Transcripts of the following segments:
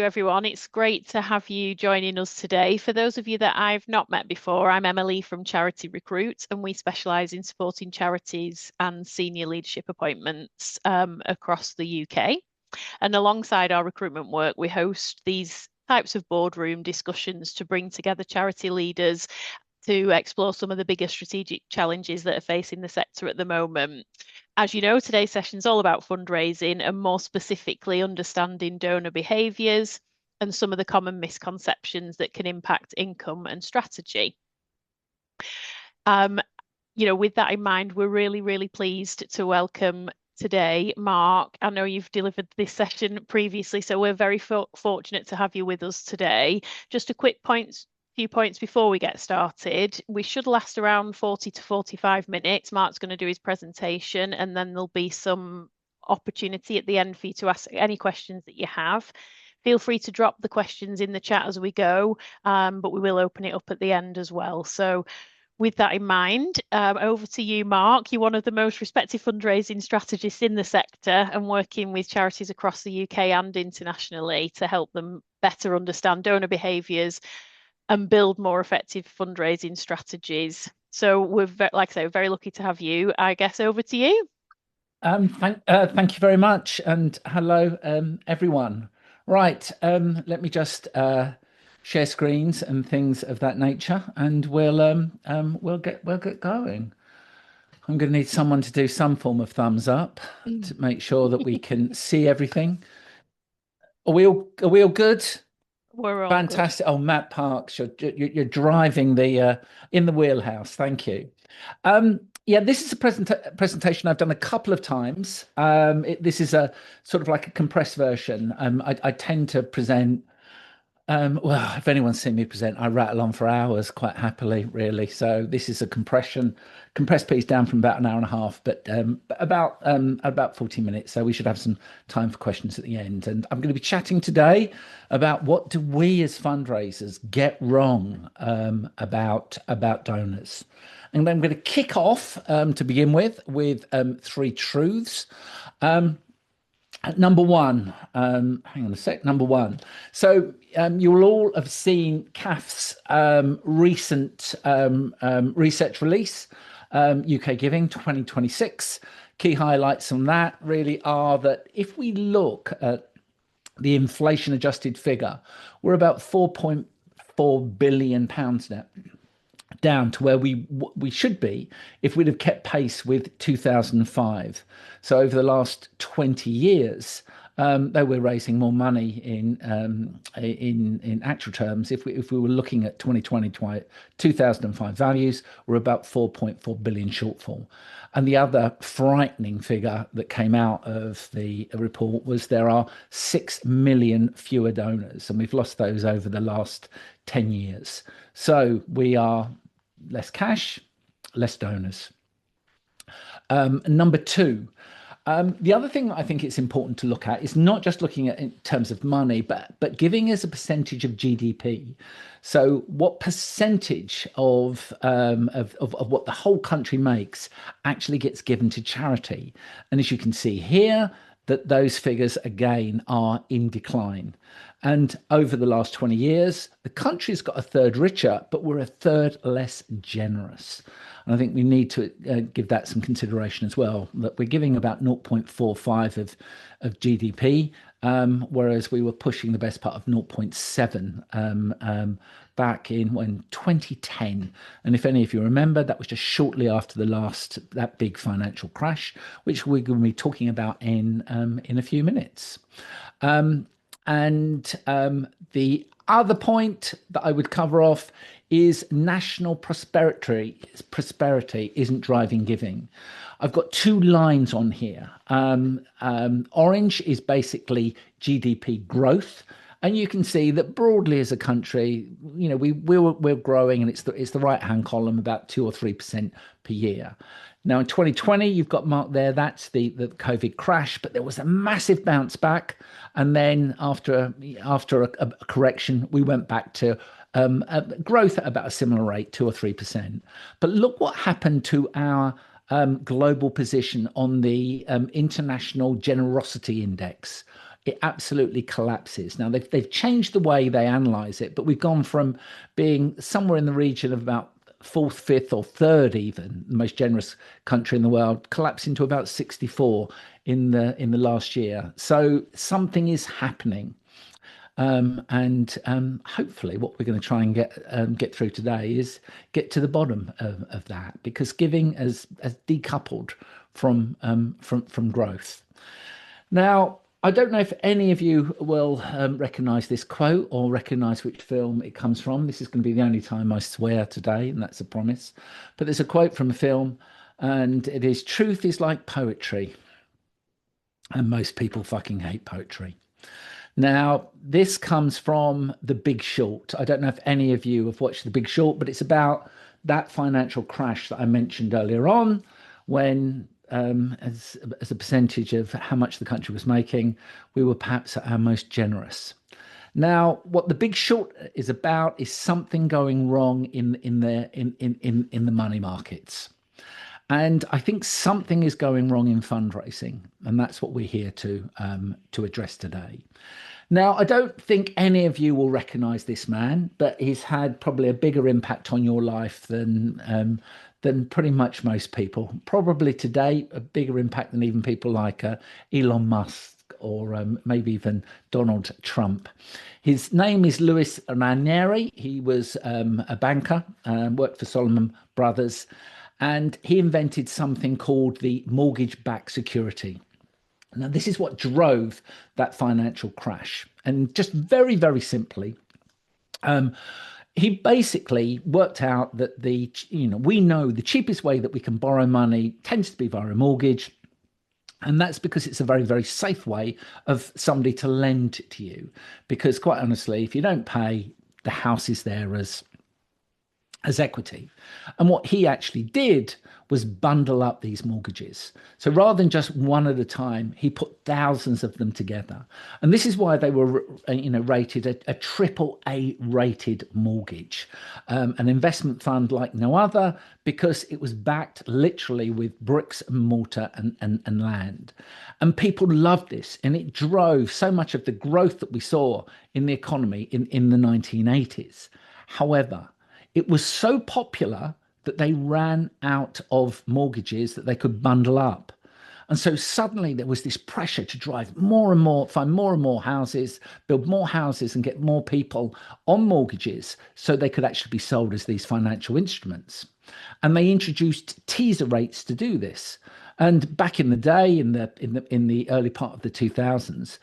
everyone. It's great to have you joining us today. For those of you that I've not met before, I'm Emily from Charity Recruit, and we specialise in supporting charities and senior leadership appointments across the UK. And alongside our recruitment work, we host these types of boardroom discussions to bring together charity leaders to explore some of the bigger strategic challenges that are facing the sector at the moment. As you know, today's session is all about fundraising and more specifically understanding donor behaviours and some of the common misconceptions that can impact income and strategy. With that in mind, we're really pleased to welcome today Mark. I know you've delivered this session previously, so we're very fortunate to have you with us today. Just a few points before we get started. We should last around 40 to 45 minutes. Mark's going to do his presentation, and then there'll be some opportunity at the end for you to ask any questions that you have. Feel free to drop the questions in the chat as we go, but we will open it up at the end as well. So with that in mind, over to you, Mark. You're one of the most respected fundraising strategists in the sector and working with charities across the UK and internationally to help them better understand donor behaviours and build more effective fundraising strategies. So we're, like I say, very lucky to have you. I guess over to you. Thank you very much, and hello, everyone. Right, let me just share screens and things of that nature, and we'll get going. I'm going to need someone to do some form of thumbs up to make sure that we can see everything. Are we all good? We're all Fantastic. good. Oh, Matt Parks, you're driving the in the wheelhouse. Thank you. Yeah, this is a presentation I've done a couple of times. This is a sort of like a compressed version. I tend to present. Well, if anyone's seen me present, I rattle on for hours quite happily, really. So this is a compressed piece down from about an hour and a half, but about 40 minutes. So we should have some time for questions at the end. And I'm going to be chatting today about what do we as fundraisers get wrong about donors. And then I'm going to kick off to begin with three truths. Number one, hang on a sec. Number one. So you will all have seen CAF's recent research release, UK Giving 2026. Key highlights on that really are that if we look at the inflation adjusted figure, we're about £4.4 billion now, down to where we should be if we'd have kept pace with 2005. So over the last 20 years, though we're raising more money in actual terms, if we were looking at 2005 values, we're about 4.4 billion shortfall. And the other frightening figure that came out of the report was there are 6 million fewer donors, and we've lost those over the last 10 years. So we are less cash, less donors. Number two, the other thing I think it's important to look at is not just looking at in terms of money, but giving as a percentage of GDP. So what percentage of what the whole country makes actually gets given to charity? And as you can see here, that those figures again are in decline. And over the last 20 years, the country's got a third richer, but we're a third less generous. And I think we need to give that some consideration as well, that we're giving about 0.45 of GDP, whereas we were pushing the best part of 0.7 back in 2010. And if any of you remember, that was just shortly after that big financial crash, which we're going to be talking about in a few minutes. And the other point that I would cover off is national prosperity isn't driving giving. I've got two lines on here. Orange is basically GDP growth. And you can see that broadly as a country, we're growing, and it's the right-hand column, about 2 or 3% per year. Now in 2020, you've got marked there, that's the COVID crash, but there was a massive bounce back. And then after a correction, we went back to growth at about a similar rate, 2 or 3%. But look what happened to our global position on the International Generosity Index. it absolutely collapses. Now they've changed the way they analyze it, but we've gone from being somewhere in the region of about fourth, fifth, or third, even the most generous country in the world, collapsing to about 64 in the last year. So something is happening. And hopefully what we're going to try and get through today is get to the bottom of that, because giving has decoupled from growth. Now, I don't know if any of you will recognize this quote or recognize which film it comes from. This is going to be the only time I swear today, and that's a promise. But there's a quote from a film, and it is, "Truth is like poetry, and most people fucking hate poetry." Now, this comes from The Big Short. I don't know if any of you have watched The Big Short, but it's about that financial crash that I mentioned earlier on, when, as a percentage of how much the country was making, we were perhaps at our most generous. Now, what The Big Short is about is something going wrong in the money markets. And I think something is going wrong in fundraising, and that's what we're here to address today. Now, I don't think any of you will recognize this man, but he's had probably a bigger impact on your life than pretty much most people. Probably today, a bigger impact than even people like Elon Musk or maybe even Donald Trump. His name is Luis Ranieri. He was a banker, worked for Solomon Brothers, and he invented something called the mortgage-backed security. Now, this is what drove that financial crash. And just very, very simply, he basically worked out that we know the cheapest way that we can borrow money tends to be via a mortgage. And that's because it's a very, very safe way of somebody to lend to you. Because quite honestly, if you don't pay, the house is there as equity. And what he actually did was bundle up these mortgages. So rather than just one at a time, he put thousands of them together. And this is why they were, rated a triple A rated mortgage, an investment fund like no other, because it was backed literally with bricks and mortar and land. And people loved this, and it drove so much of the growth that we saw in the economy in the 1980s. However, it was so popular that they ran out of mortgages that they could bundle up. And so suddenly there was this pressure to drive more and more, find more and more houses, build more houses and get more people on mortgages so they could actually be sold as these financial instruments. And they introduced teaser rates to do this. And back in the day, in the early part of the 2000s,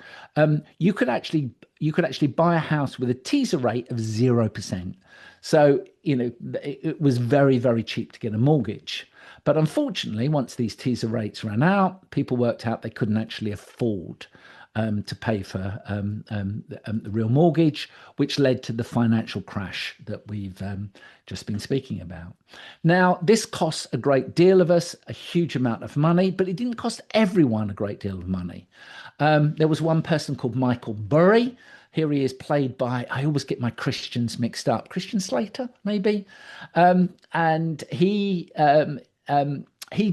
you could actually buy a house with a teaser rate of 0%. So, it was very, very cheap to get a mortgage. But unfortunately, once these teaser rates ran out, people worked out they couldn't actually afford to pay for the real mortgage, which led to the financial crash that we've just been speaking about. Now, this costs a great deal of us a huge amount of money, but it didn't cost everyone a great deal of money. There was one person called Michael Burry. Here he is, played by, I always get my Christians mixed up, Christian Slater, maybe. And he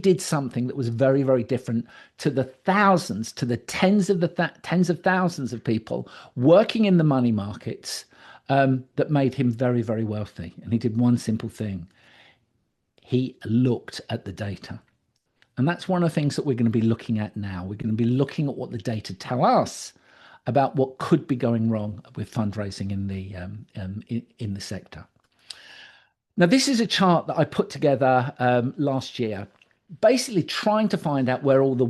did something that was very, very different to the thousands, to the tens of thousands of people working in the money markets that made him very, very wealthy. And he did one simple thing. He looked at the data. And that's one of the things that we're going to be looking at now. We're going to be looking at what the data tell us about what could be going wrong with fundraising in the sector. Now, this is a chart that I put together last year, basically trying to find out where all the,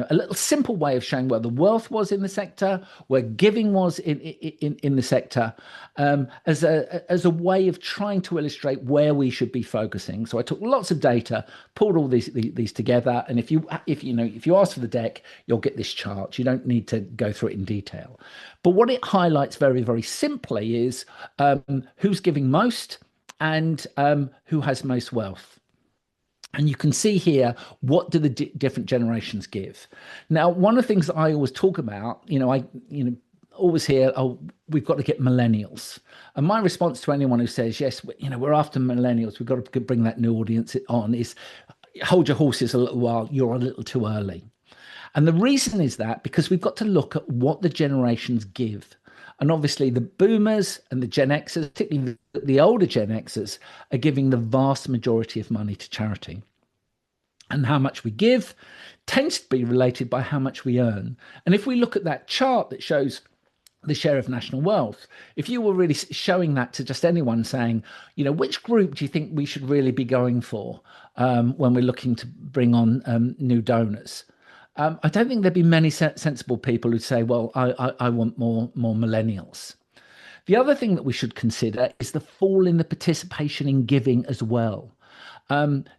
a little simple way of showing where the wealth was in the sector, where giving was in the sector, as a way of trying to illustrate where we should be focusing. So I took lots of data, pulled all these together, and if you ask for the deck, you'll get this chart. You don't need to go through it in detail. But what it highlights very, very simply is who's giving most and who has most wealth. And you can see here, what do the different generations give? Now, one of the things that I always talk about, I always hear, oh, we've got to get millennials. And my response to anyone who says, yes, we're after millennials, we've got to bring that new audience on, is hold your horses a little while, you're a little too early. And the reason is that because we've got to look at what the generations give. And obviously, the boomers and the Gen Xers, particularly the older Gen Xers, are giving the vast majority of money to charity. And how much we give tends to be related by how much we earn. And if we look at that chart that shows the share of national wealth, if you were really showing that to just anyone saying, which group do you think we should really be going for when we're looking to bring on new donors? I don't think there'd be many sensible people who'd say, well, I want more millennials. The other thing that we should consider is the fall in the participation in giving as well.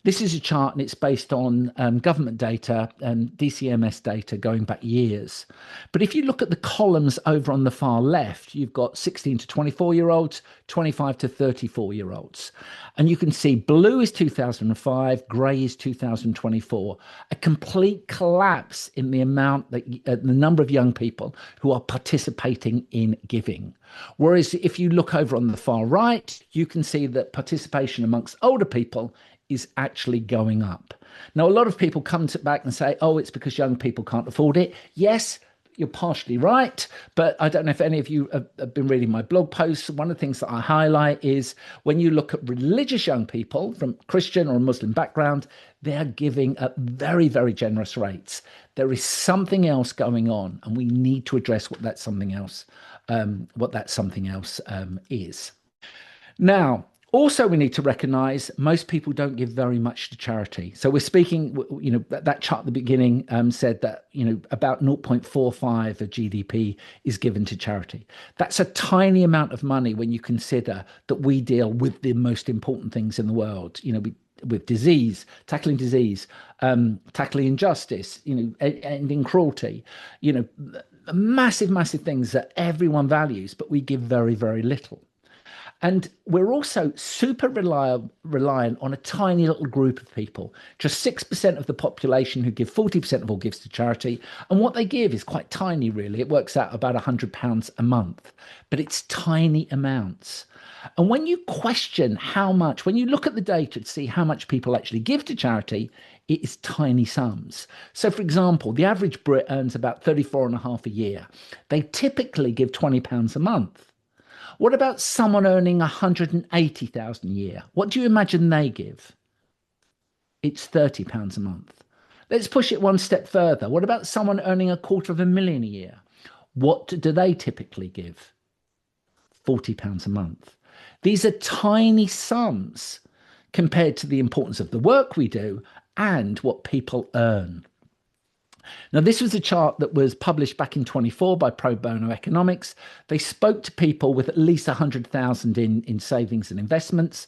This is a chart and it's based on government data and DCMS data going back years. But if you look at the columns over on the far left, you've got 16 to 24-year-olds, 25 to 34-year-olds. And you can see blue is 2005, grey is 2024, a complete collapse in the amount that the number of young people who are participating in giving. Whereas if you look over on the far right, you can see that participation amongst older people is actually going up. Now, a lot of people come back and say, oh, it's because young people can't afford it. Yes, you're partially right, but I don't know if any of you have been reading my blog posts. One of the things that I highlight is when you look at religious young people from Christian or Muslim background, they are giving at very, very generous rates. There is something else going on, and we need to address what that something else is. Now, also, we need to recognize most people don't give very much to charity. So we're speaking, that chart at the beginning said that, about 0.45 of GDP is given to charity. That's a tiny amount of money when you consider that we deal with the most important things in the world, with disease, tackling injustice, ending cruelty, massive things that everyone values, but we give very, very little. And we're also super reliant on a tiny little group of people, just 6% of the population who give 40% of all gifts to charity. And what they give is quite tiny, really. It works out about £100 a month, but it's tiny amounts. And when you question how much, when you look at the data to see how much people actually give to charity, it is tiny sums. So, for example, the average Brit earns about 34.5 a year. They typically give £20 a month. What about someone earning 180,000 a year? What do you imagine they give? It's £30 a month. Let's push it one step further. What about someone earning £250,000 a year? What do they typically give? £40 a month. These are tiny sums compared to the importance of the work we do and what people earn. Now, this was a chart that was published back in 24 by Pro Bono Economics. They spoke to people with at least 100,000 in savings and investments,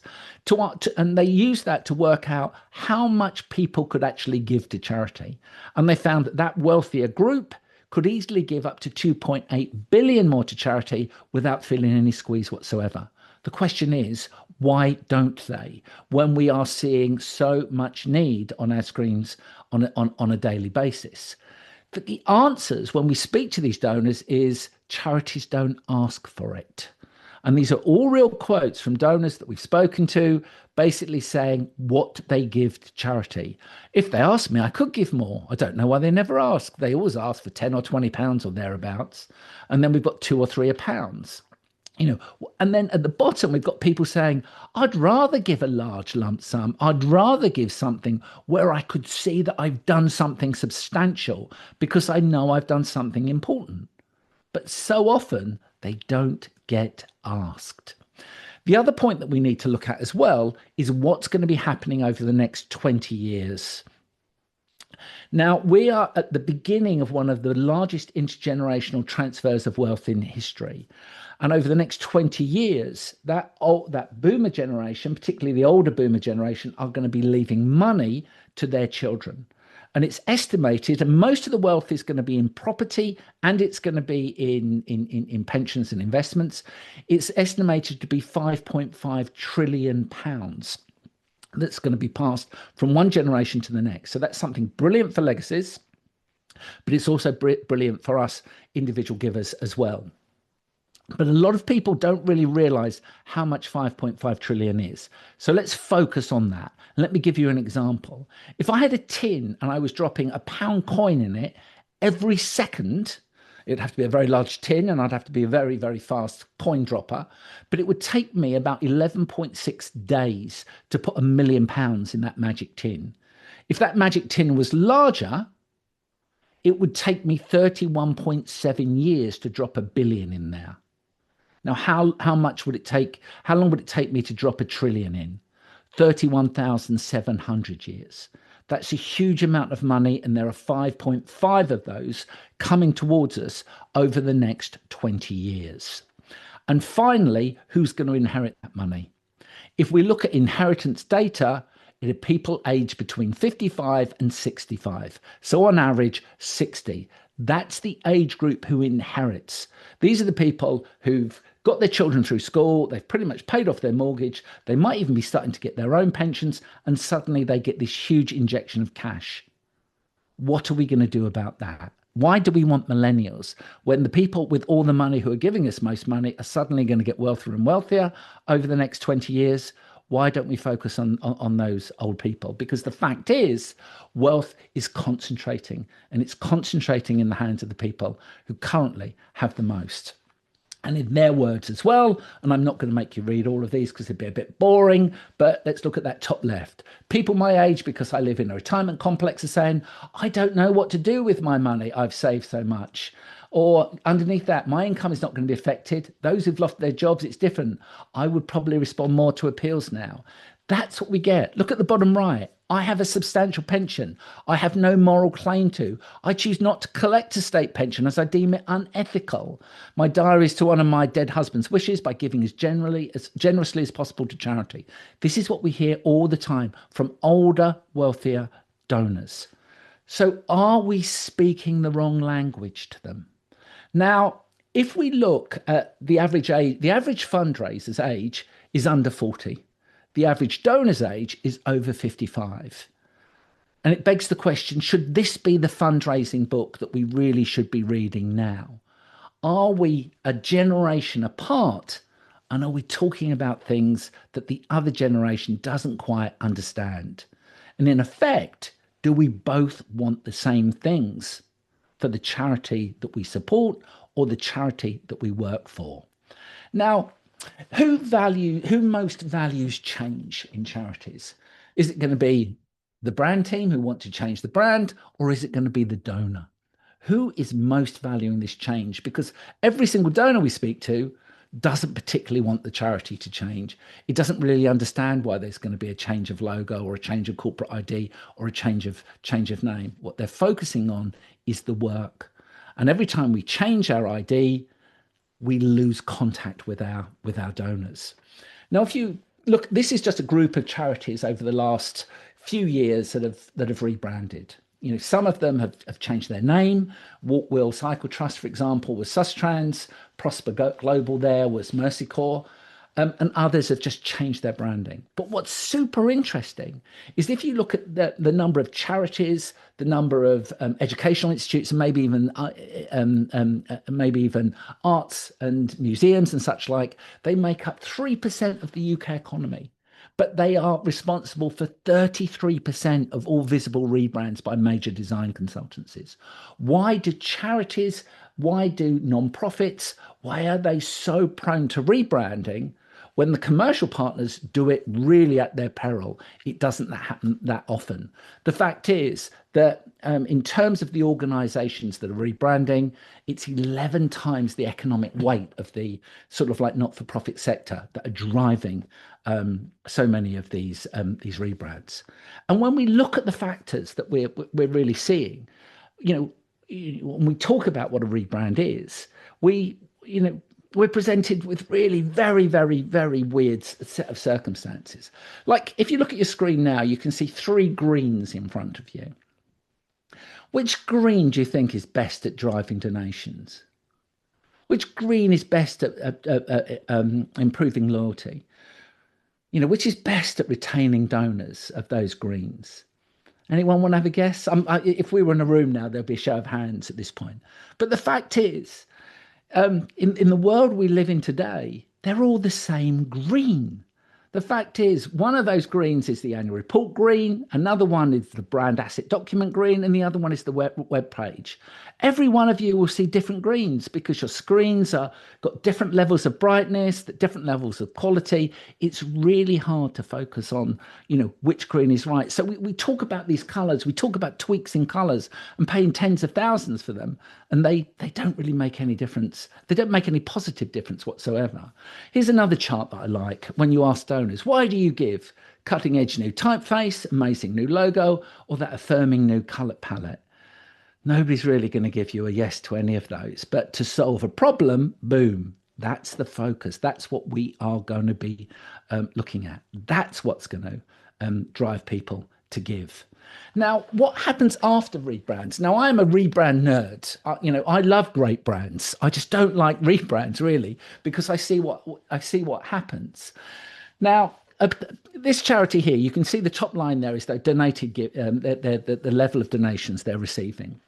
and they used that to work out how much people could actually give to charity. And they found that wealthier group could easily give up to 2.8 billion more to charity without feeling any squeeze whatsoever. The question is, why don't they, when we are seeing so much need on our screens on a daily basis? But the answers when we speak to these donors is charities don't ask for it. And these are all real quotes from donors that we've spoken to, basically saying what they give to charity. If they asked me, I could give more. I don't know why they never ask. They always ask for 10 or 20 pounds or thereabouts. And then we've got 2 or 3 a pounds. And then at the bottom, we've got people saying, I'd rather give a large lump sum. I'd rather give something where I could see that I've done something substantial because I know I've done something important. But so often they don't get asked. The other point that we need to look at as well is what's going to be happening over the next 20 years. Now, we are at the beginning of one of the largest intergenerational transfers of wealth in history. And over the next 20 years, that boomer generation, particularly the older boomer generation, are going to be leaving money to their children. And it's estimated, and most of the wealth is going to be in property and it's going to be in pensions and investments. It's estimated to be £5.5 trillion that's going to be passed from one generation to the next. So that's something brilliant for legacies, but it's also brilliant for us individual givers as well. But a lot of people don't really realize how much 5.5 trillion is. So let's focus on that. And let me give you an example. If I had a tin and I was dropping a pound coin in it every second. It'd have to be a very large tin, and I'd have to be a very, very fast coin dropper. But it would take me about 11.6 days to put £1 million in that magic tin. If that magic tin was larger, it would take me 31.7 years to drop 1 billion in there. Now, how much would it take? How long would it take me to drop 1 trillion in? 31,700 years. That's a huge amount of money, and there are 5.5 of those coming towards us over the next 20 years. And finally, who's going to inherit that money? If we look at inheritance data, it are people aged between 55 and 65. So on average, 60. That's the age group who inherits. These are the people who've got their children through school, they've pretty much paid off their mortgage, they might even be starting to get their own pensions, and suddenly they get this huge injection of cash. What are we going to do about that? Why do we want millennials when the people with all the money who are giving us most money are suddenly going to get wealthier and wealthier over the next 20 years? Why don't we focus on those old people? Because the fact is, wealth is concentrating, and it's concentrating in the hands of the people who currently have the most. And in their words as well, and I'm not going to make you read all of these because it'd be a bit boring, but let's look at that top left. People my age, because I live in a retirement complex, are saying, I don't know what to do with my money. I've saved so much. Or underneath that, my income is not going to be affected. Those who've lost their jobs, it's different. I would probably respond more to appeals now. That's what we get. Look at the bottom right. I have a substantial pension. I have no moral claim to. I choose not to collect a state pension as I deem it unethical. My diary is to honour my dead husband's wishes by giving as generously as possible to charity. This is what we hear all the time from older, wealthier donors. So are we speaking the wrong language to them? Now, if we look at the average age, the average fundraiser's age is under 40. The average donor's age is over 55. And it begs the question, should this be the fundraising book that we really should be reading now? Are we a generation apart? And are we talking about things that the other generation doesn't quite understand? And in effect, do we both want the same things for the charity that we support or the charity that we work for? Now, who most values change in charities? Is it going to be the brand team who want to change the brand, or is it going to be the donor? Who is most valuing this change? Because every single donor we speak to doesn't particularly want the charity to change. It doesn't really understand why there's going to be a change of logo or a change of corporate ID or a change of name. What they're focusing on is the work. And every time we change our ID, we lose contact with our donors. Now, if you look, this is just a group of charities over the last few years that have rebranded. You know, some of them have changed their name. Walk Wheel Cycle Trust, for example, was Sustrans. Prosper Global there was Mercy Corps. And others have just changed their branding. But what's super interesting is if you look at the number of charities, the number of educational institutes, and maybe even arts and museums and such like, they make up 3% of the UK economy. But they are responsible for 33% of all visible rebrands by major design consultancies. Why do charities, why do non-profits, why are they so prone to rebranding? When the commercial partners do it really at their peril, it doesn't happen that often. The fact is that in terms of the organizations that are rebranding, it's 11 times the economic weight of the sort of like not-for-profit sector that are driving so many of these rebrands. And when we look at the factors that we're really seeing, when we talk about what a rebrand is, we're presented with really very, very, very weird set of circumstances. Like if you look at your screen now, you can see 3 greens in front of you. Which green do you think is best at driving donations? Which green is best at improving loyalty? Which is best at retaining donors of those greens? Anyone want to have a guess? If we were in a room now, there'd be a show of hands at this point. But the fact is, in the world we live in today, they're all the same green. The fact is, one of those greens is the annual report green, another one is the brand asset document green, and the other one is the web page. Every one of you will see different greens because your screens are got different levels of brightness, different levels of quality. It's really hard to focus on, which green is right. So we talk about these colors, we talk about tweaks in colors and paying tens of thousands for them, and they don't really make any difference. They don't make any positive difference whatsoever. Here's another chart that I like. When you ask donors, why do you give? Cutting edge new typeface, amazing new logo, or that affirming new color palette? Nobody's really going to give you a yes to any of those. But to solve a problem, boom, that's the focus. That's what we are going to be looking at. That's what's going to drive people to give. Now, what happens after rebrands? Now, I'm a rebrand nerd. I love great brands. I just don't like rebrands really because I see what happens. Now, this charity here, you can see the top line there is their donated the level of donations they're receiving.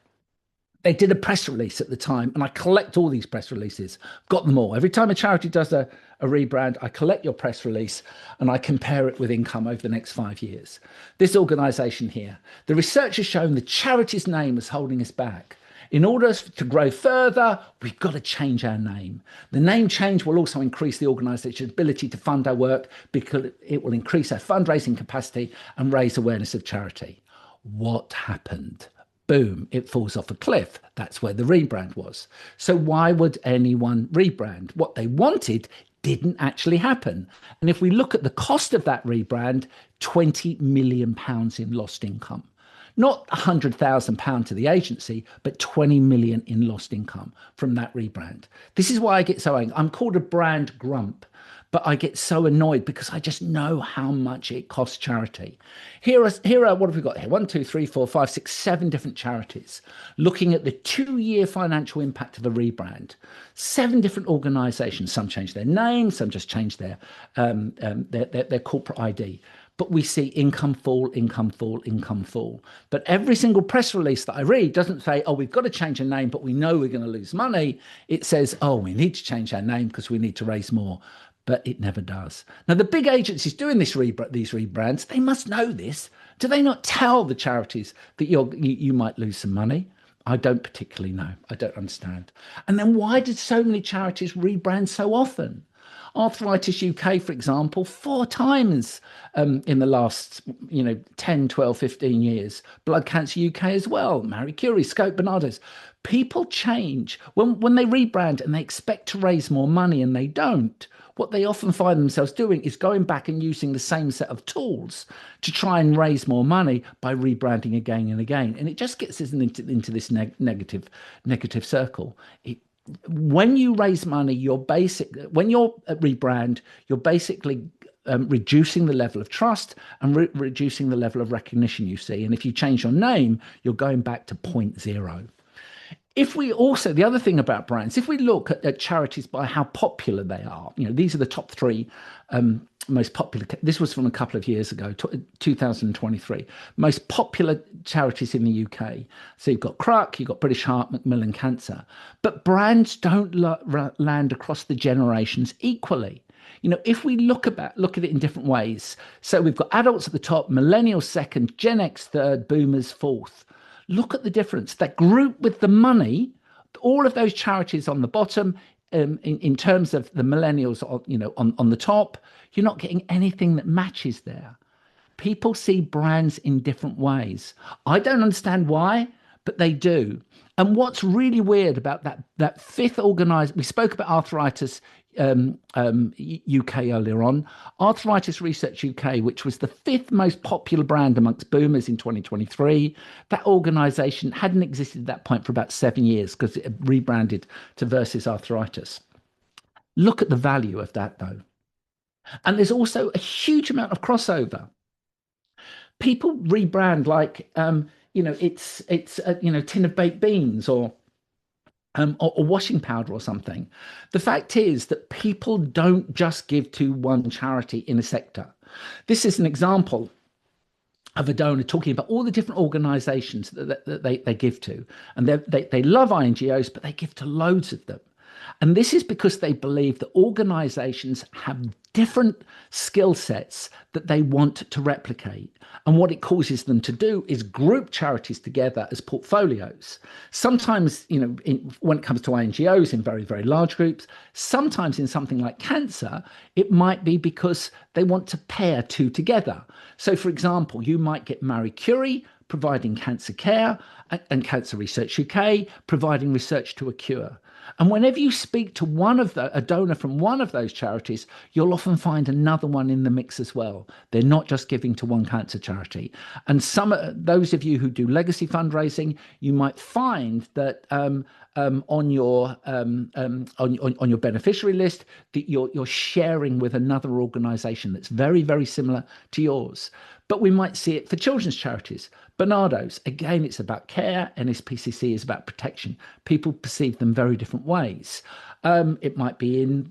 They did a press release at the time, and I collect all these press releases, got them all. Every time a charity does a rebrand, I collect your press release and I compare it with income over the next 5 years. This organization here, the research has shown the charity's name is holding us back. In order to grow further, we've got to change our name. The name change will also increase the organization's ability to fund our work because it will increase our fundraising capacity and raise awareness of charity. What happened? Boom, it falls off a cliff. That's where the rebrand was. So why would anyone rebrand? What they wanted didn't actually happen. And if we look at the cost of that rebrand, £20 million in lost income. Not £100,000 to the agency, but 20 million in lost income from that rebrand. This is why I get so angry. I'm called a brand grump, but I get so annoyed because I just know how much it costs charity. Here are what have we got here? 1, 2, 3, 4, 5, 6, 7 different charities looking at the 2-year financial impact of a rebrand. 7 different organizations. Some changed their name, some just changed their corporate ID. But we see income fall, income fall, income fall. But every single press release that I read doesn't say, oh, we've got to change a name, but we know we're going to lose money. It says, oh, we need to change our name because we need to raise more. But it never does. Now, the big agencies doing these rebrands, they must know this. Do they not tell the charities that you might lose some money? I don't particularly know. I don't understand. And then why did so many charities rebrand so often? Arthritis UK, for example, 4 times in the last 10, 12, 15 years. Blood Cancer UK as well. Marie Curie, Scope Bernardo's. People change. When they rebrand and they expect to raise more money and they don't, what they often find themselves doing is going back and using the same set of tools to try and raise more money by rebranding again and again. And it just gets us into this negative circle. When you raise money, when you're rebrand, you're basically reducing the level of trust and reducing the level of recognition you see. And if you change your name, you're going back to point zero. If we also, the other thing about brands, if we look at charities by how popular they are, these are the top 3 most popular. This was from a couple of years ago, 2023. Most popular charities in the UK. So you've got Crux, you've got British Heart, Macmillan Cancer. But brands don't land across the generations equally. If we look at it in different ways. So we've got adults at the top, millennials second, Gen X third, boomers fourth. Look at the difference. That group with the money, all of those charities on the bottom, in terms of the millennials, on the top, you're not getting anything that matches there. People see brands in different ways. I don't understand why, but they do. And what's really weird about that 5th organized, we spoke about Arthritis UK earlier on. Arthritis Research UK, which was the 5th most popular brand amongst boomers in 2023, that organization hadn't existed at that point for about 7 years because it had rebranded to Versus Arthritis. Look at the value of that though. And there's also a huge amount of crossover. People rebrand like it's a tin of baked beans or washing powder or something. The fact is that people don't just give to one charity in a sector. This is an example of a donor talking about all the different organizations that they give to. And they love INGOs, but they give to loads of them. And this is because they believe that organizations have different skill sets that they want to replicate. And what it causes them to do is group charities together as portfolios. Sometimes, when it comes to NGOs in very, very large groups, sometimes in something like cancer, it might be because they want to pair two together. So, for example, you might get Marie Curie providing cancer care and Cancer Research UK providing research to a cure. And whenever you speak to a donor from one of those charities, you'll often find another one in the mix as well. They're not just giving to one cancer charity. And those of you who do legacy fundraising, you might find that on your beneficiary list that you're sharing with another organisation that's very, very similar to yours. But we might see it for children's charities. Barnardo's, again, it's about care. NSPCC is about protection. People perceive them very different ways. It might be in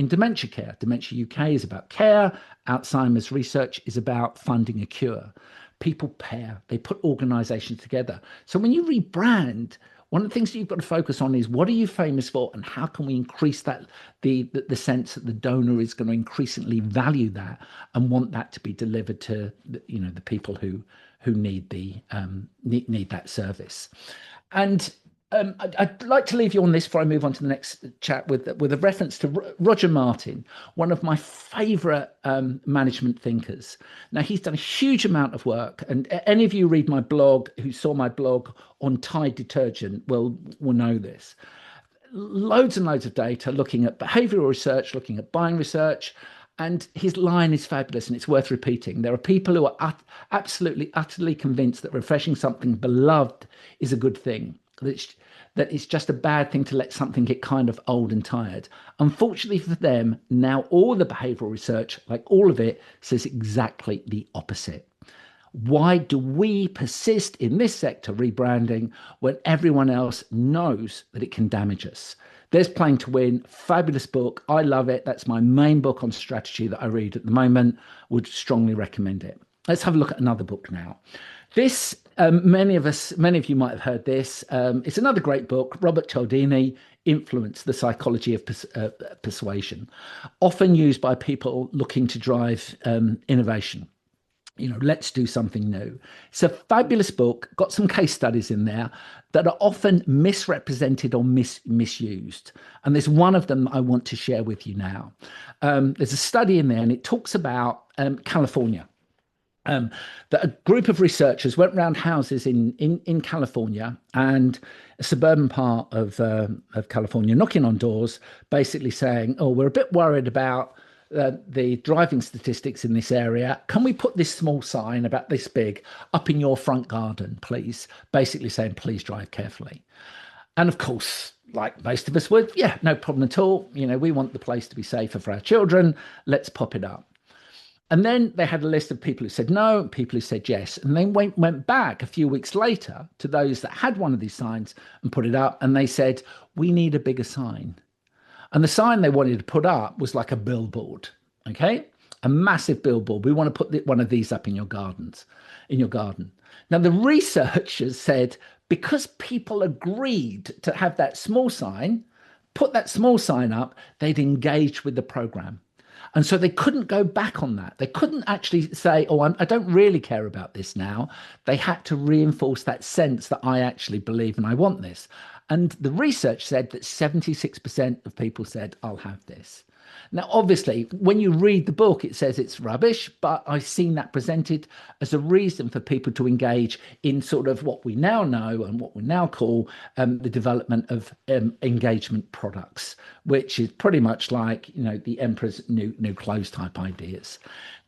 dementia care. Dementia UK is about care. Alzheimer's research is about funding a cure. People pair. They put organisations together. So when you rebrand, one of the things that you've got to focus on is what are you famous for, and how can we increase that the sense that the donor is going to increasingly value that and want that to be delivered to the people who need need that service. And I'd like to leave you on this before I move on to the next chat with a reference to Roger Martin, one of my favourite management thinkers. Now, he's done a huge amount of work, and any of you read my blog, who saw my blog on Tide detergent, will know this. Loads and loads of data, looking at behavioural research, looking at buying research, and his line is fabulous and it's worth repeating. There are people who are absolutely, utterly convinced that refreshing something beloved is a good thing. That it's just a bad thing to let something get kind of old and tired. Unfortunately for them, now all the behavioural research, like all of it, says exactly the opposite. Why do we persist in this sector rebranding when everyone else knows that it can damage us? There's Playing to Win, fabulous book. I love it. That's my main book on strategy that I read at the moment. Would strongly recommend it. Let's have a look at another book now. This, many of you might have heard this. It's another great book, Robert Cialdini, Influence, The Psychology of Persuasion, often used by people looking to drive innovation. Let's do something new. It's a fabulous book, got some case studies in there that are often misrepresented or misused. And there's one of them I want to share with you now. There's a study in there and it talks about California. That a group of researchers went around houses in California and a suburban part of California, knocking on doors, basically saying, "Oh, we're a bit worried about the driving statistics in this area. Can we put this small sign about this big up in your front garden, please?" Basically saying, please drive carefully. And of course, like most of us would, yeah, no problem at all. We want the place to be safer for our children. Let's pop it up. And then they had a list of people who said no, people who said yes. And they went back a few weeks later to those that had one of these signs and put it up. And they said, we need a bigger sign. And the sign they wanted to put up was like a billboard, okay? A massive billboard. We want to put one of these up in your garden. Now, the researchers said, because people agreed to have that small sign, put that small sign up, they'd engage with the program. And so they couldn't go back on that. They couldn't actually say, oh, I don't really care about this now. They had to reinforce that sense that I actually believe and I want this. And the research said that 76% of people said, I'll have this. Now, obviously, when you read the book, it says it's rubbish, but I've seen that presented as a reason for people to engage in sort of what we now know and what we now call the development of engagement products, which is pretty much like, the emperor's new clothes type ideas.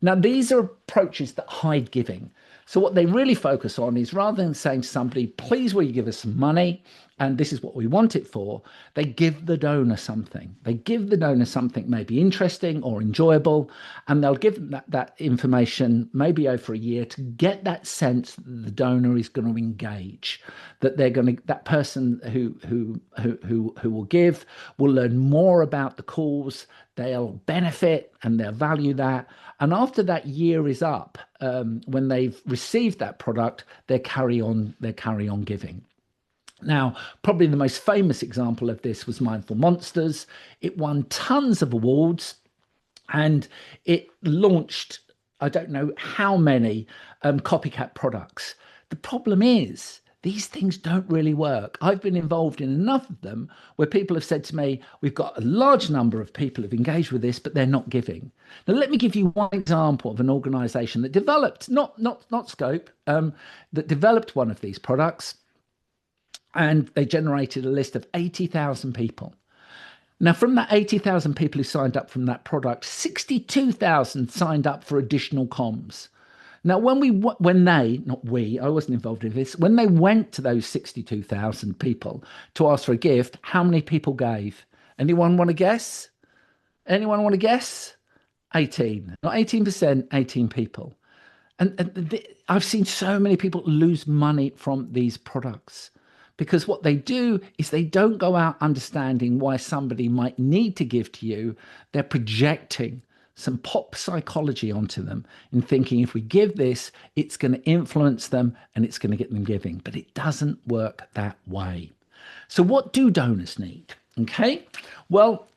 Now, these are approaches that hide giving. So what they really focus on is, rather than saying to somebody, please, will you give us some money? And this is what we want it for. They give the donor something. They give the donor something maybe interesting or enjoyable, and they'll give them that information maybe over a year to get that sense that the donor is going to engage, that that person who will give will learn more about the cause, they'll benefit and they'll value that. And after that year is up, when they've received that product, they carry on giving. Now, probably the most famous example of this was Mindful Monsters. It won tons of awards and it launched, I don't know how many copycat products. The problem is, these things don't really work. I've been involved in enough of them where people have said to me, we've got a large number of people who've engaged with this, but they're not giving. Now, let me give you one example of an organization that developed, not Scope, that developed one of these products, and they generated a list of 80,000 people. Now, from that 80,000 people who signed up from that product, 62,000 signed up for additional comms. Now, when they, not we, I wasn't involved in this, when they went to those 62,000 people to ask for a gift, how many people gave? Anyone want to guess? Anyone want to guess? 18, not 18%, 18 people. And I've seen so many people lose money from these products because what they do is they don't go out understanding why somebody might need to give to you. They're projecting some pop psychology onto them and thinking if we give this, it's going to influence them and it's going to get them giving. But it doesn't work that way. So what do donors need? Okay, well,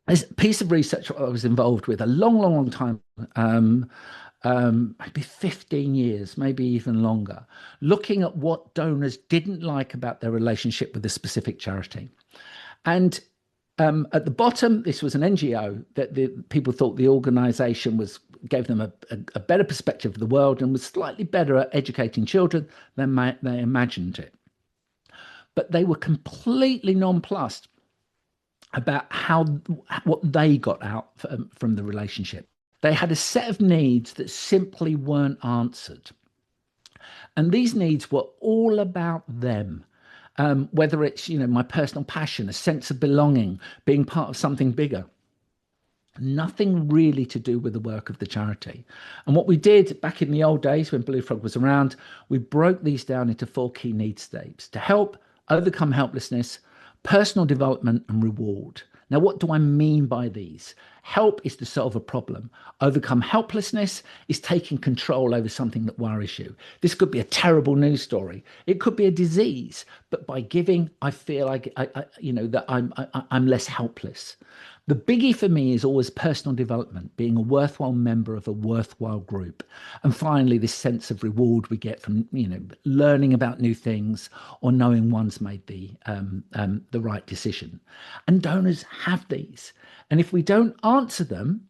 there's a piece of research I was involved with a long time, maybe 15 years, maybe even longer, looking at what donors didn't like about their relationship with a specific charity. And at the bottom, this was an NGO that the people thought the organization gave them a better perspective of the world and was slightly better at educating children than they imagined it. But they were completely nonplussed about what they got out from the relationship. They had a set of needs that simply weren't answered. And these needs were all about them. Whether it's, my personal passion, a sense of belonging, being part of something bigger. Nothing really to do with the work of the charity. And what we did back in the old days when Blue Frog was around, we broke these down into 4 key need states: to help, overcome helplessness, personal development, and reward. Now, what do I mean by these? Help is to solve a problem. Overcome helplessness is taking control over something that worries you. This could be a terrible news story. It could be a disease. But by giving, I feel like that I'm less helpless. The biggie for me is always personal development, being a worthwhile member of a worthwhile group. And finally, this sense of reward we get from, learning about new things or knowing one's made the right decision. And donors have these. And if we don't answer them,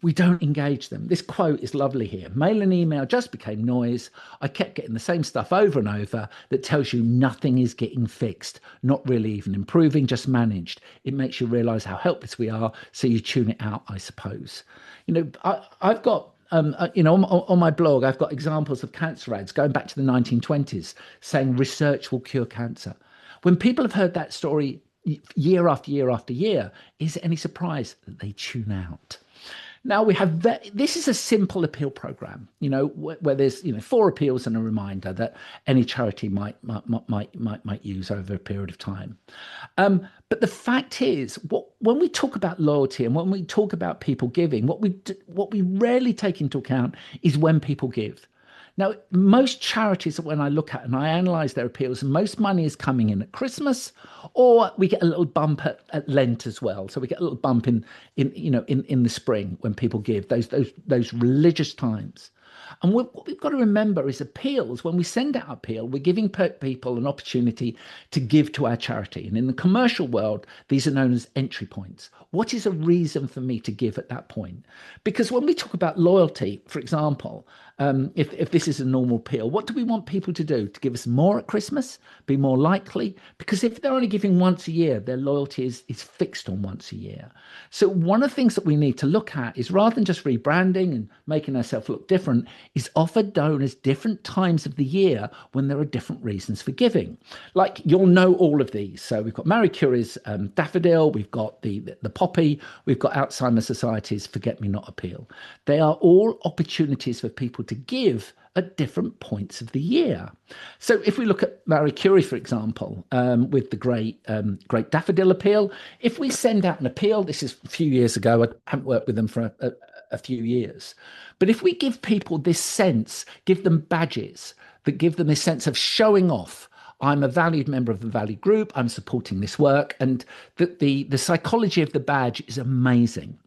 we don't engage them. This quote is lovely here. Mail and email just became noise. I kept getting the same stuff over and over that tells you nothing is getting fixed, not really even improving, just managed. It makes you realize how helpless we are, so you tune it out, I suppose. I've got on my blog, I've got examples of cancer ads going back to the 1920s saying research will cure cancer. When people have heard that story year after year after year, is it any surprise that they tune out? Now we have this is a simple appeal program, where there's 4 appeals and a reminder that any charity might use over a period of time. But the fact is, when we talk about loyalty and when we talk about people giving, what we rarely take into account is when people give. Now, most charities, when I look at and I analyze their appeals, most money is coming in at Christmas, or we get a little bump at Lent as well. So we get a little bump in the spring when people give, those religious times. And what we've got to remember is appeals. When we send out appeal, we're giving people an opportunity to give to our charity. And in the commercial world, these are known as entry points. What is a reason for me to give at that point? Because when we talk about loyalty, for example, if this is a normal appeal, what do we want people to do? To give us more at Christmas, be more likely? Because if they're only giving once a year, their loyalty is fixed on once a year. So one of the things that we need to look at is, rather than just rebranding and making ourselves look different, is offer donors different times of the year when there are different reasons for giving. Like, you'll know all of these. So we've got Marie Curie's daffodil, we've got the poppy, we've got Alzheimer's Society's Forget Me Not appeal. They are all opportunities for people to give at different points of the year. So if we look at Marie Curie, for example, with the great daffodil appeal, if we send out an appeal, this is a few years ago, I haven't worked with them for a few years, but if we give people this sense, give them badges that give them this sense of showing off, I'm a valued member of the valued group. I'm supporting this work. And the psychology of the badge is amazing.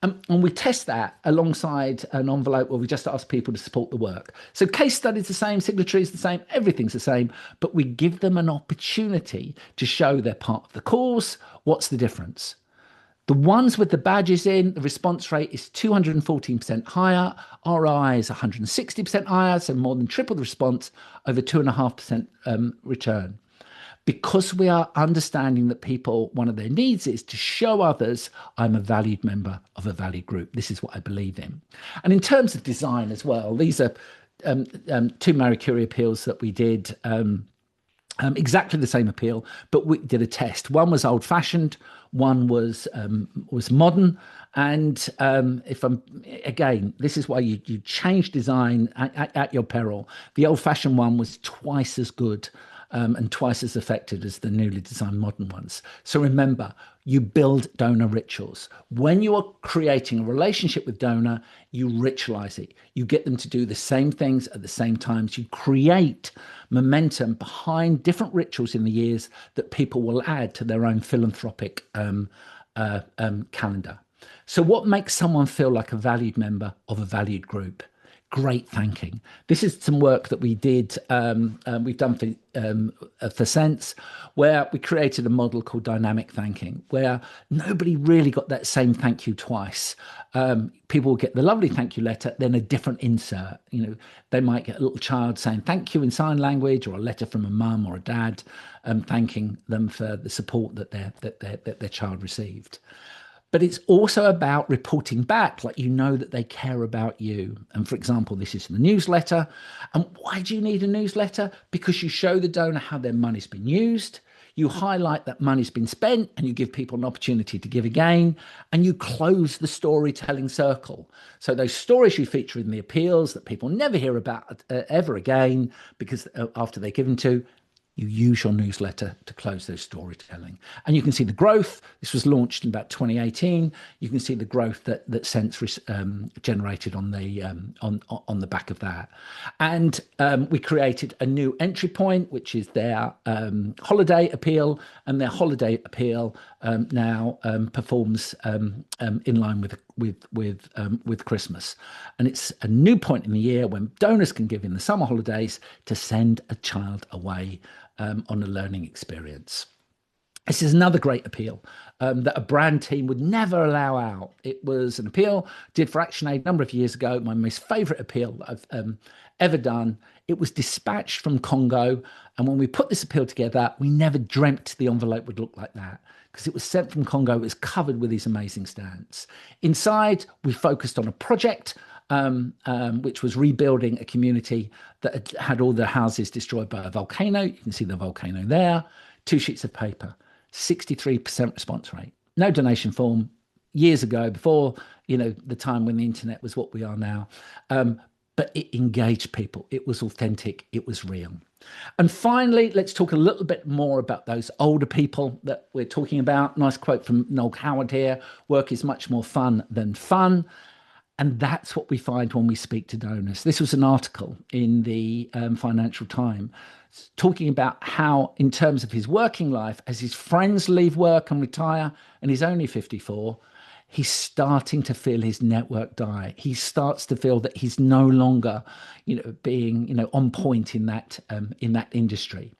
And we test that alongside an envelope where we just ask people to support the work. So case studies the same, signatories the same, everything's the same, but we give them an opportunity to show they're part of the cause. What's the difference? The ones with the badges in, the response rate is 214% higher. ROI is 160% higher, so more than triple the response, over 2.5% return. Because we are understanding that people, one of their needs is to show others, I'm a valued member of a valued group. This is what I believe in. And in terms of design as well, these are two Marie Curie appeals that we did. Exactly the same appeal, but we did a test. One was old-fashioned, one was modern. And if I'm again, this is why you change design at your peril. The old-fashioned one was twice as good and twice as effective as the newly designed modern ones. So remember, you build donor rituals. When you are creating a relationship with donor, you ritualize it. You get them to do the same things at the same times. You create momentum behind different rituals in the years that people will add to their own philanthropic calendar. So what makes someone feel like a valued member of a valued group? Great thanking. This is some work that we did, we've done for Sense, where we created a model called dynamic thanking, where nobody really got that same thank you twice. People will get the lovely thank you letter, then a different insert. They might get a little child saying thank you in sign language, or a letter from a mum or a dad thanking them for the support that their child received. But it's also about reporting back, like that they care about you. And for example, this is the newsletter. And why do you need a newsletter? Because you show the donor how their money's been used. You highlight that money's been spent, and you give people an opportunity to give again. And you close the storytelling circle. So those stories you feature in the appeals that people never hear about ever again, because after they're given to, you use your newsletter to close those storytelling. And you can see the growth. This was launched in about 2018. You can see the growth that Sense generated on the back of that. And we created a new entry point, which is their holiday appeal. And their holiday appeal now performs in line with Christmas. And it's a new point in the year when donors can give in the summer holidays to send a child away on a learning experience. This is another great appeal that a brand team would never allow out. It was an appeal did for ActionAid a number of years ago, my most favorite appeal that I've ever done. It was dispatched from Congo. And when we put this appeal together, we never dreamt the envelope would look like that, because it was sent from Congo. It was covered with these amazing stamps. Inside, we focused on a project which was rebuilding a community that had all their houses destroyed by a volcano. You can see the volcano there. 2 sheets of paper, 63% response rate. No donation form. Years ago, before the time when the internet was what we are now. But it engaged people. It was authentic. It was real. And finally, let's talk a little bit more about those older people that we're talking about. Nice quote from Noel Howard here. Work is much more fun than fun. And that's what we find when we speak to donors. This was an article in the Financial Times talking about how, in terms of his working life, as his friends leave work and retire, and he's only 54, he's starting to feel his network die. He starts to feel that he's no longer, being, on point in that industry.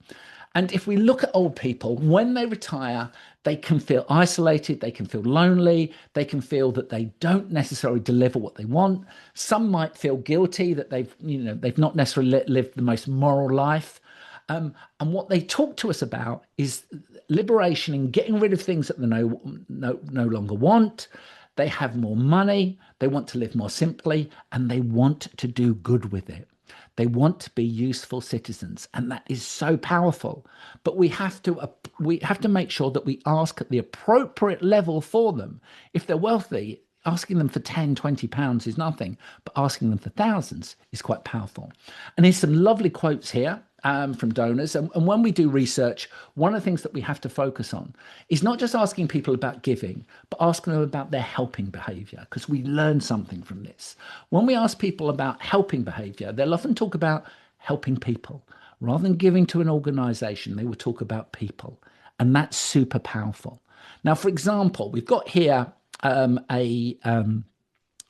And if we look at old people, when they retire, they can feel isolated, they can feel lonely, they can feel that they don't necessarily deliver what they want. Some might feel guilty that they've not necessarily lived the most moral life. And what they talk to us about is liberation and getting rid of things that they no longer want. They have more money, they want to live more simply, and they want to do good with it. They want to be useful citizens, and that is so powerful. But we have to make sure that we ask at the appropriate level for them. If they're wealthy, asking them for 10, 20 pounds is nothing, but asking them for thousands is quite powerful. And here's some lovely quotes here from donors. And when we do research, one of the things that we have to focus on is not just asking people about giving, but asking them about their helping behavior, because we learn something from this. When we ask people about helping behavior, they'll often talk about helping people Rather than giving to an organization, they will talk about people. And that's super powerful. Now, for example, we've got here an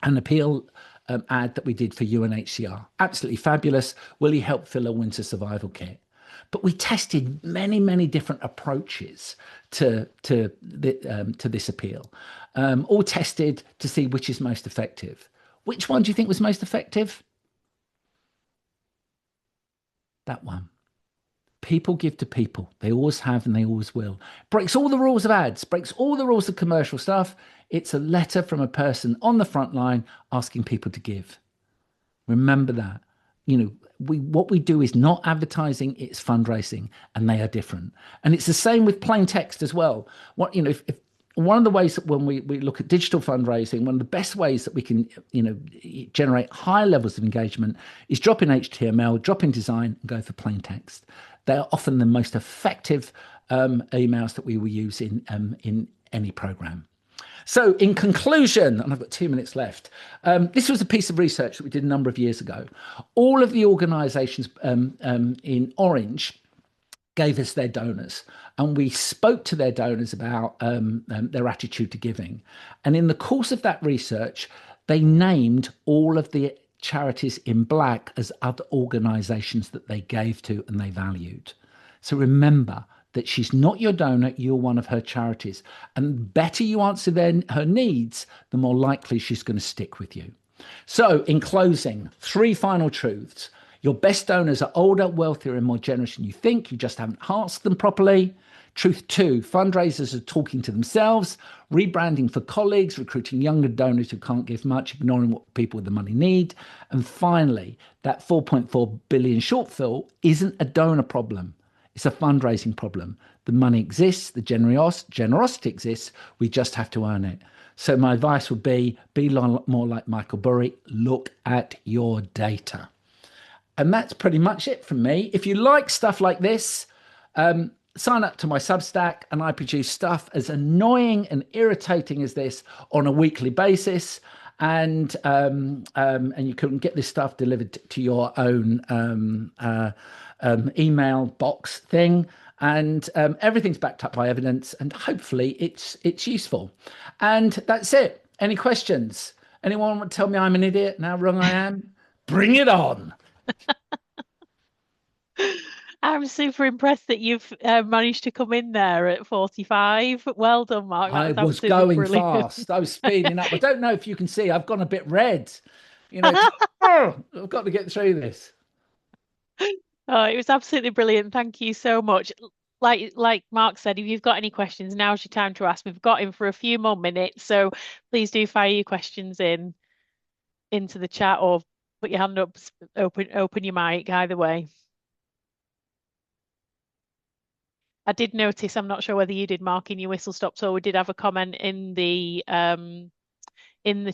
appeal ad that we did for UNHCR. Absolutely fabulous. Will you help fill a winter survival kit? But we tested many, many different approaches to this appeal, all tested to see which is most effective. Which one do you think was most effective? That one. People give to people. They always have and they always will. Breaks all the rules of ads, breaks all the rules of commercial stuff. It's a letter from a person on the front line asking people to give. Remember that. What we do is not advertising, it's fundraising, and they are different. And it's the same with plain text as well. If one of the ways that when we look at digital fundraising, one of the best ways that we can, generate high levels of engagement is drop in HTML, drop in design, and go for plain text. They are often the most effective emails that we will use in any program. So in conclusion, and I've got 2 minutes left, this was a piece of research that we did a number of years ago. All of the organizations in orange gave us their donors, and we spoke to their donors about their attitude to giving. And in the course of that research, they named all of the charities in black as other organizations that they gave to and they valued. So remember that she's not your donor, you're one of her charities. And the better you answer her needs, the more likely she's going to stick with you. So in closing, 3 final truths. Your best donors are older, wealthier, and more generous than you think. You just haven't asked them properly. Truth 2, fundraisers are talking to themselves, rebranding for colleagues, recruiting younger donors who can't give much, ignoring what people with the money need. And finally, that 4.4 billion shortfall isn't a donor problem. It's a fundraising problem. The money exists, the generosity exists, we just have to earn it. So my advice would be more like Michael Burry, look at your data. And that's pretty much it from me. If you like stuff like this, sign up to my Substack, and I produce stuff as annoying and irritating as this on a weekly basis. And you can get this stuff delivered to your own email box thing, and everything's backed up by evidence, and hopefully it's useful. And that's it. Any questions? Anyone want to tell me I'm an idiot and how wrong I am? Bring it on. I'm super impressed that you've managed to come in there at 45. Well done, Mark. I That was absolutely going brilliant. fast. I was speeding up. I don't know if you can see, I've gone a bit red. I've got to get through this. Oh, it was absolutely brilliant. Thank you so much. Like Mark said, if you've got any questions, now's your time to ask. We've got him for a few more minutes, so please do fire your questions into the chat or put your hand up, open your mic, either way. I did notice, I'm not sure whether you did, Mark, in your whistle stop tour, we did have a comment in the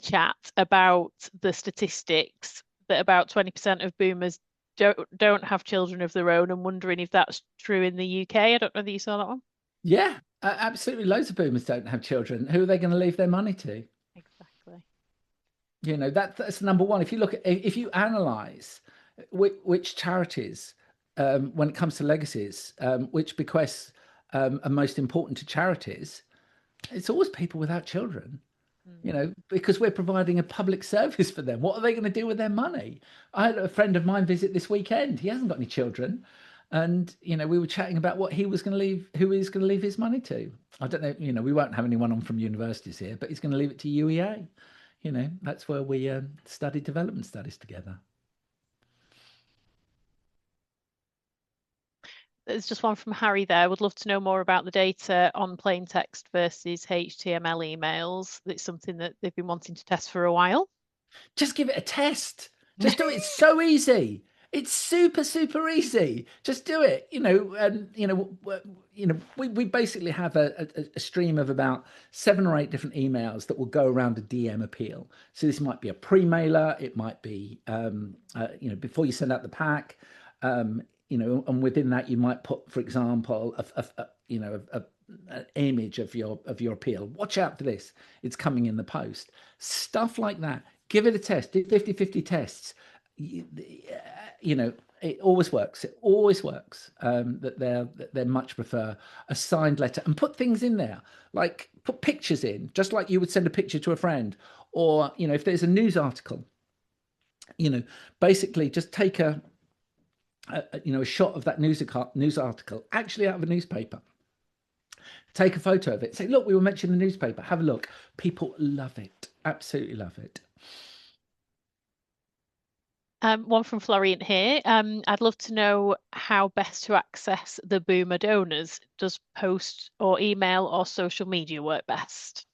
chat about the statistics that about 20% of boomers don't have children of their own, and wondering if that's true in the UK. I don't know whether you saw that one. Yeah, absolutely. Loads of boomers don't have children. Who are they going to leave their money to? Exactly. That's number one. If you analyze which charities, when it comes to legacies, which bequests are most important to charities, it's always people without children. Because we're providing a public service for them. What are they going to do with their money? I had a friend of mine visit this weekend. He hasn't got any children. And, we were chatting about what he was going to leave, who he's going to leave his money to. I don't know, we won't have anyone on from universities here, but he's going to leave it to UEA. That's where we studied development studies together. There's just one from Harry there. Would love to know more about the data on plain text versus HTML emails. It's something that they've been wanting to test for a while. Just give it a test. Just do it. It's so easy. It's super, super easy. Just do it. We basically have a stream of about 7 or 8 different emails that will go around a DM appeal. So this might be a pre-mailer. It might be, before you send out the pack. And within that, you might put, for example, an image of your appeal. Watch out for this. It's coming in the post. Stuff like that. Give it a test. Do 50-50 tests. it always works. It always works. That they much prefer a signed letter, and put things in there, like put pictures in, just like you would send a picture to a friend, or if there's a news article, basically just take a shot of that news article, actually out of a newspaper. Take a photo of it. Say, look, we were mentioned in the newspaper. Have a look. People love it. Absolutely love it. One from Florian here. I'd love to know how best to access the boomer donors. Does post or email or social media work best?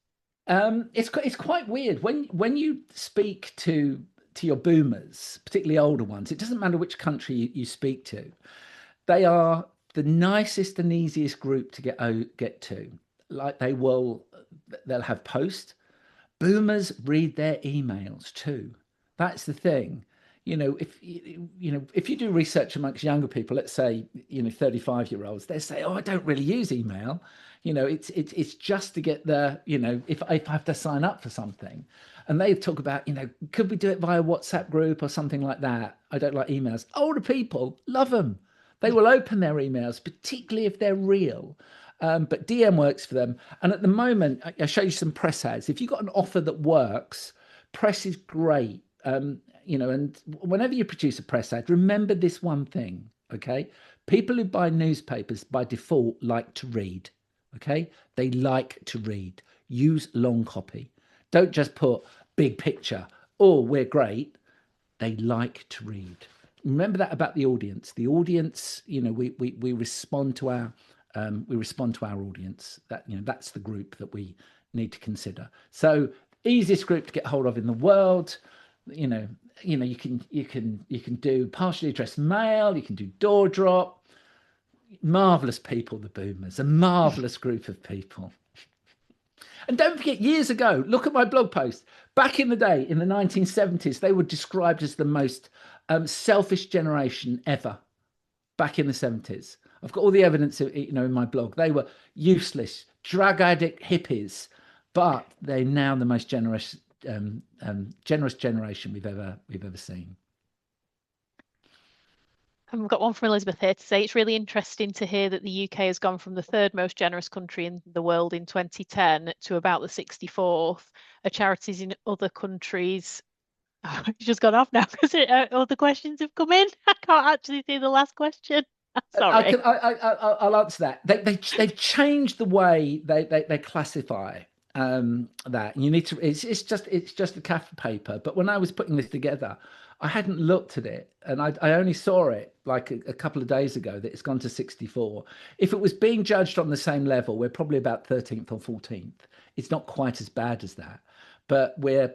It's quite weird when you speak to your boomers, particularly older ones. It doesn't matter which country you speak to. They are the nicest and easiest group to get to. Like they'll have post. Boomers read their emails too. That's the thing. If you do research amongst younger people, let's say 35-year-olds, they say, "Oh, I don't really use email. It's just to get if I have to sign up for something." And they talk about, could we do it via WhatsApp group or something like that? I don't like emails. Older people love them. They will open their emails, particularly if they're real. But DM works for them. And at the moment, I'll show you some press ads. If you've got an offer that works, press is great. And whenever you produce a press ad, remember this one thing, okay? People who buy newspapers by default like to read, okay? They like to read. Use long copy. Don't just put big picture. Oh, we're great. They like to read. Remember that about the audience. The audience, we respond to our audience. That's the group that we need to consider. So easiest group to get hold of in the world. You can do partially addressed mail. You can do door drop. Marvelous people, the boomers, a marvelous group of people. And don't forget, years ago, look at my blog post. Back in the day, in the 1970s, they were described as the most selfish generation ever. Back in the 70s, I've got all the evidence, in my blog. They were useless, drug addict hippies, but they're now the most generous generation we've ever seen. And we've got one from Elizabeth here to say it's really interesting to hear that the UK has gone from the third most generous country in the world in 2010 to about the 64th. Are charities in other countries? Oh, it's just gone off now because other questions have come in. I can't actually see the last question. Sorry. I'll answer that. They've changed the way they classify that. You need to. It's just a CAF paper. But when I was putting this together, I hadn't looked at it, and I only saw it like a couple of days ago that it's gone to 64. If it was being judged on the same level, we're probably about 13th or 14th. It's not quite as bad as that, but we're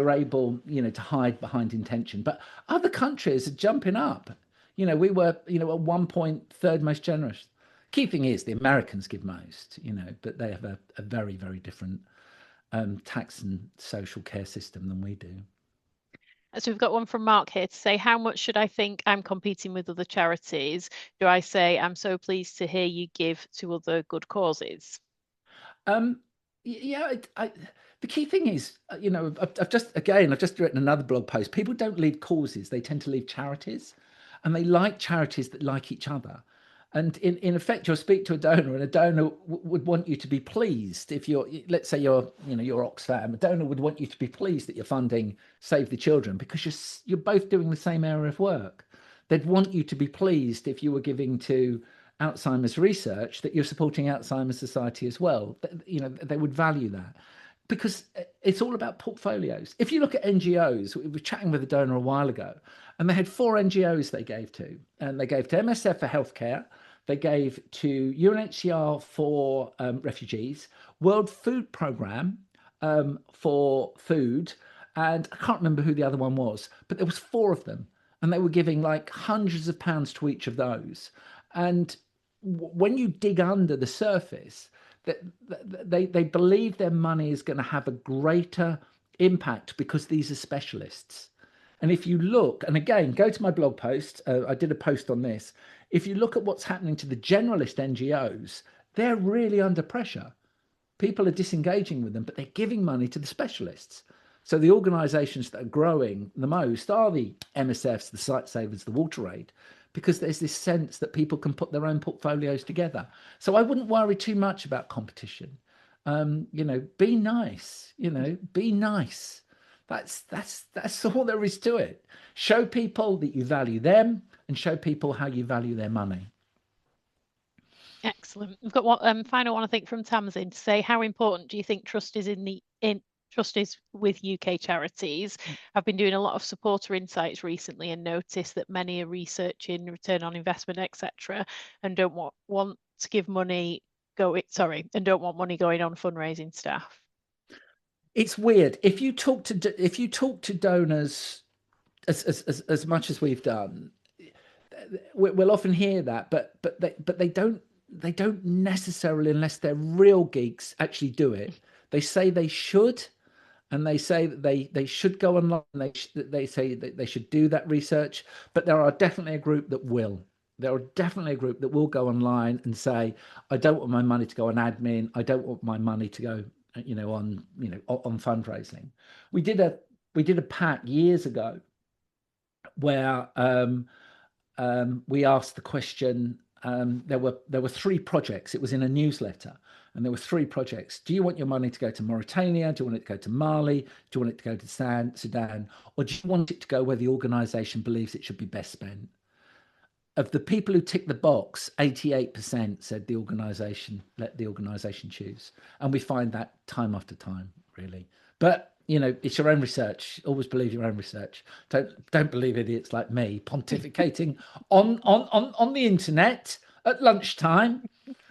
able to hide behind intention. But other countries are jumping up. We were at one point third most generous. Key thing is the Americans give most, but they have a very, very different tax and social care system than we do. So we've got one from Mark here to say, how much should I think I'm competing with other charities? Do I say, I'm so pleased to hear you give to other good causes? Yeah, the key thing is, I've just written another blog post. People don't leave causes, they tend to leave charities, and they like charities that like each other. And in effect, you'll speak to a donor, and a donor would want you to be pleased. If let's say you're Oxfam, a donor would want you to be pleased that you're funding Save the Children because you're both doing the same area of work. They'd want you to be pleased if you were giving to Alzheimer's research that you're supporting Alzheimer's Society as well. They would value that because it's all about portfolios. If you look at NGOs, we were chatting with a donor a while ago, and they had 4 NGOs they gave to, and they gave to MSF for healthcare. They gave to UNHCR for refugees, World Food Programme for food, and I can't remember who the other one was, but there was 4 of them, and they were giving like hundreds of pounds to each of those. And when you dig under the surface, they believe their money is going to have a greater impact because these are specialists. And if you look, and again, go to my blog post, I did a post on this. If you look at what's happening to the generalist NGOs, they're really under pressure. People are disengaging with them, but they're giving money to the specialists. So the organisations that are growing the most are the MSFs, the Site Savers, the Water Aid, because there's this sense that people can put their own portfolios together. So I wouldn't worry too much about competition. Be nice. Be nice. That's all there is to it. Show people that you value them, and show people how you value their money. Excellent. We've got one final one, I think, from Tamsin to say, how important do you think trust is trust is with UK charities? I've been doing a lot of supporter insights recently and noticed that many are researching return on investment, etc., and don't want to give money and don't want money going on fundraising staff. It's weird. If you talk to donors as much as we've done, we'll often hear that, but they don't necessarily, unless they're real geeks, actually do it. They say they should, and they say that they should go online. They say that they should do that research, but there are definitely a group that will. There are definitely a group that will go online and say, I don't want my money to go on admin. I don't want my money to go, on fundraising. We did a pack years ago where we asked the question. There were 3 projects. It was in a newsletter, and there were 3 projects. Do you want your money to go to Mauritania? Do you want it to go to Mali? Do you want it to go to Sudan? Or do you want it to go where the organisation believes it should be best spent? Of the people who ticked the box, 88% said the organisation, let the organisation choose. And we find that time after time, really. But it's your own research. Always believe your own research. Don't believe idiots like me pontificating on the internet at lunchtime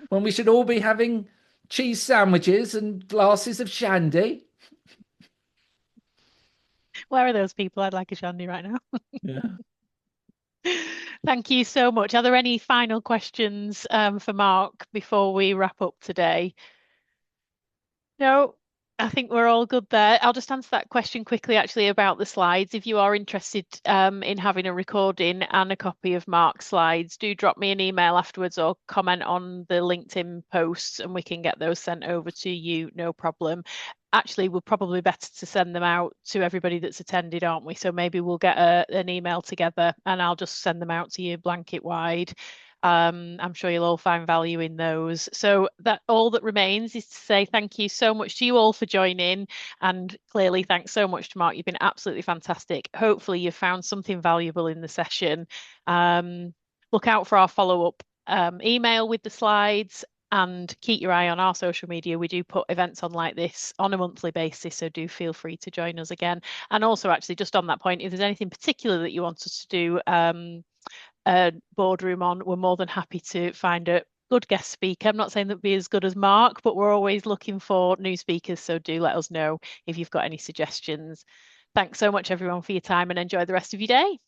when we should all be having cheese sandwiches and glasses of shandy. Where are those people? I'd like a shandy right now. Yeah. Thank you so much. Are there any final questions for Mark before we wrap up today? No, I think we're all good there. I'll just answer that question quickly, actually, about the slides. If you are interested in having a recording and a copy of Mark's slides, do drop me an email afterwards or comment on the LinkedIn posts and we can get those sent over to you, no problem. Actually, we're probably better to send them out to everybody that's attended, aren't we? So maybe we'll get an email together and I'll just send them out to you blanket wide. I'm sure you'll all find value in those. So that all that remains is to say thank you so much to you all for joining. And clearly, thanks so much to Mark. You've been absolutely fantastic. Hopefully, you've found something valuable in the session. Look out for our follow-up email with the slides. And keep your eye on our social media. We do put events on like this on a monthly basis, so do feel free to join us again. And also, actually, just on that point, if there's anything particular that you want us to do boardroom on, we're more than happy to find a good guest speaker. I'm not saying that would be as good as Mark, but we're always looking for new speakers, so do let us know if you've got any suggestions. Thanks so much, everyone, for your time, and enjoy the rest of your day.